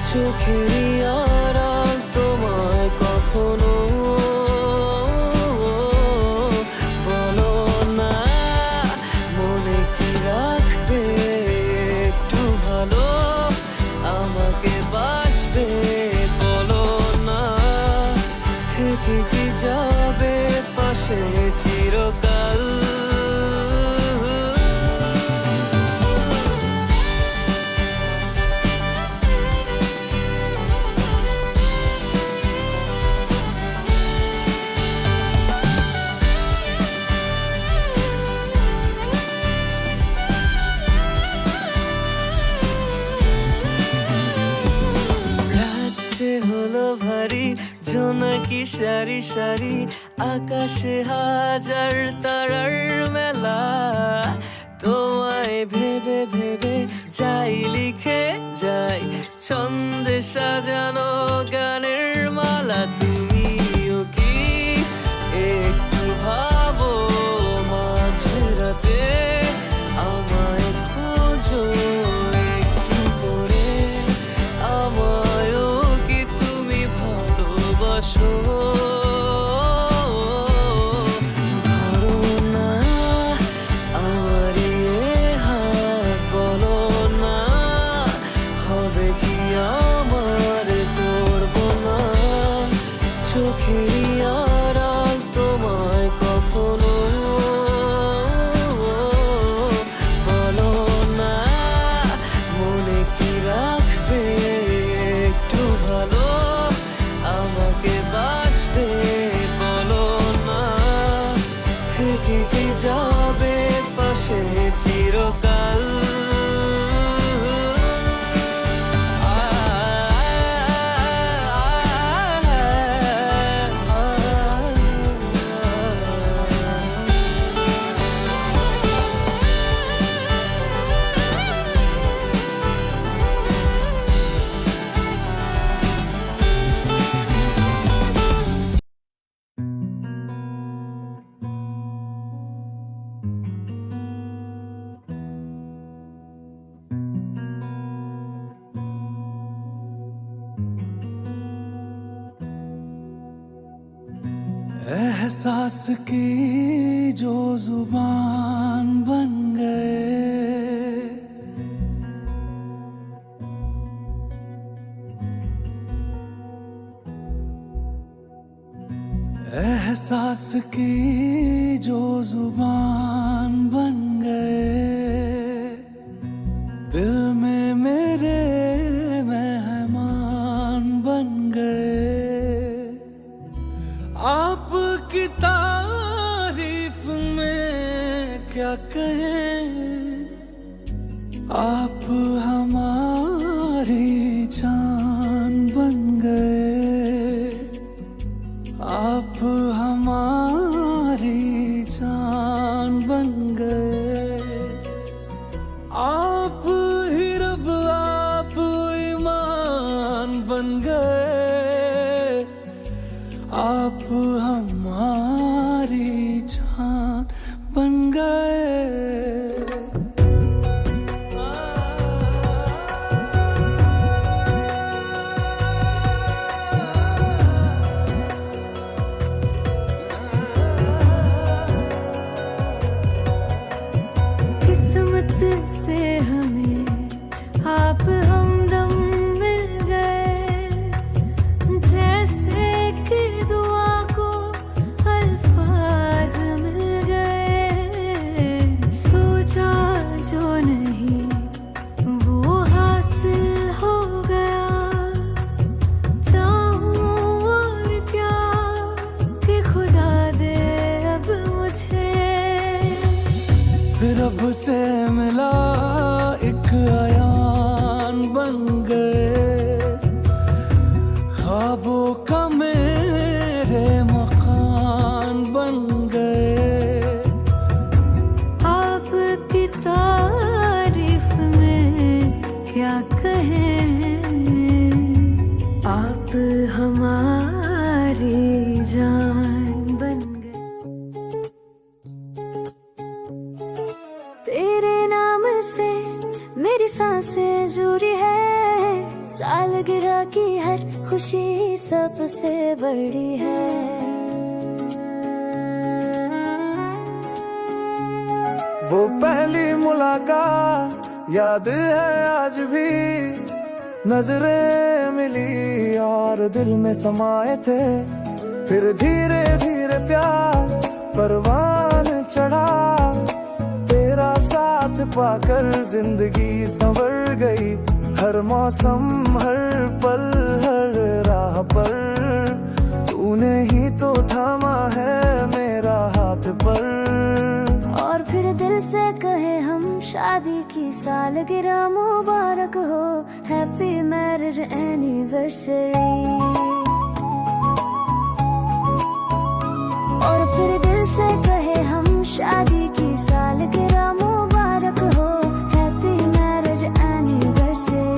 চোখেরই আড়াল তোমায় কখনো বলো না, মনে কি রাখবে একটু ভালো, আমাকে বাসবে বলো না, থেকে কি যাবে পাশে চিরকাল। হলো ভারী জোনাকি সারি সারি, আকাশে হাজার তারার মেলা, তোমায় ভেবে ভেবে যাই লিখে যাই ছন্দে সাজানো গানের মালা। তুমিও কি একটু ভাবো মাঝে রাতে আমায় খোঁজো একটু করে, আমায়ও কি তুমি ভালোবাসো? ধরো না আমার হাত, বলো না হবে কি আমার করবো না, চোখেরই আড়াল তোমায় কখনো বলো না, মনে কি রাখবে একটু ভালো, আমাকে বাসবে বলো না, থেকে কি যাবে পাশে চিরকাল। एहसास की जो जुबान बन गए, एहसास की जो जुबान बन गए, दिल में मेरे मेहमान बन गए। आपकी तारीफ में क्या कहें, आप हमारी जान बन गए, आप हमारी जान बन गए। आप ही रब आप ईमान बन गए, आप हमारी जान बन गए। किस्मत से हमें आप हमदम मिल गए, सालगिरह की हर खुशी सबसे बड़ी है। वो पहली मुलाकात याद है आज भी, नजरें मिली और दिल में समाए थे। फिर धीरे धीरे प्यार परवान चढ़ा, तेरा साथ पाकर जिंदगी संवर गई। हर मौसम हर पल हर राह पर तूने ही तो थामा है मेरा हाथ पर। और फिर दिल से कहे हम शादी की सालगिरह मुबारक हो, हैप्पी मैरिज एनिवर्सरी। और फिर दिल से कहे हम शादी की सालगिरह मुबारक हो, हैप्पी मैरिज एनिवर्सरी।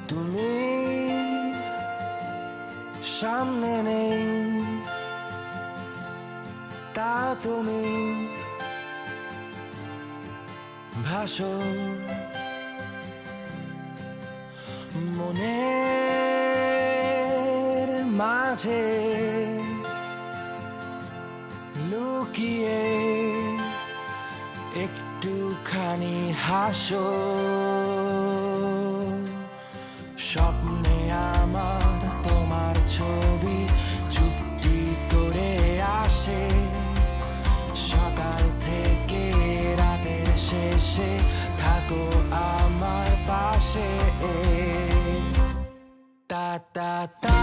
তুমি সামনে নেই, তা তুমি ভাসো মনের মাঝে লুকিয়ে, একটুখানি হাসো। স্বপ্নে আমার তোমার ছবি চুপটি করে আসে, সকাল থেকে রাতের শেষে থাকো আমার পাশে। তা তা তা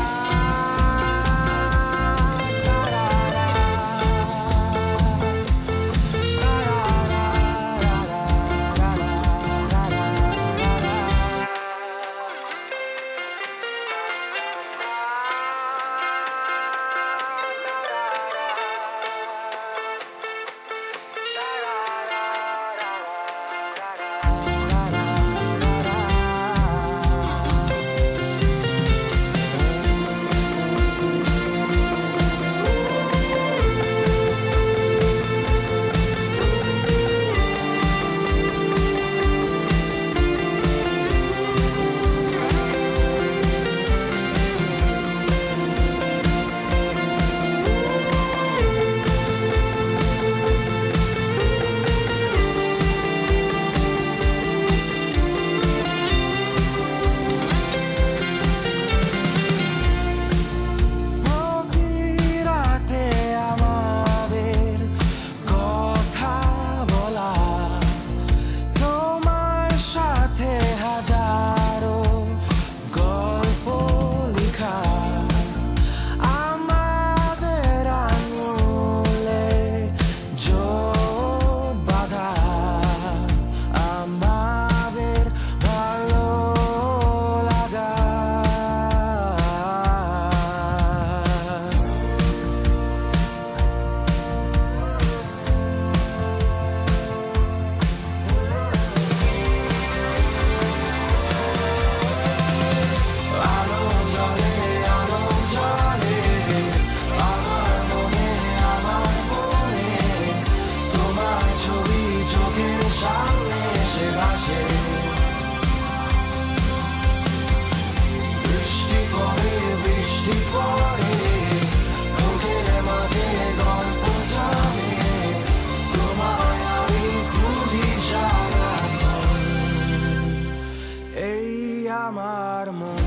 আমার মন।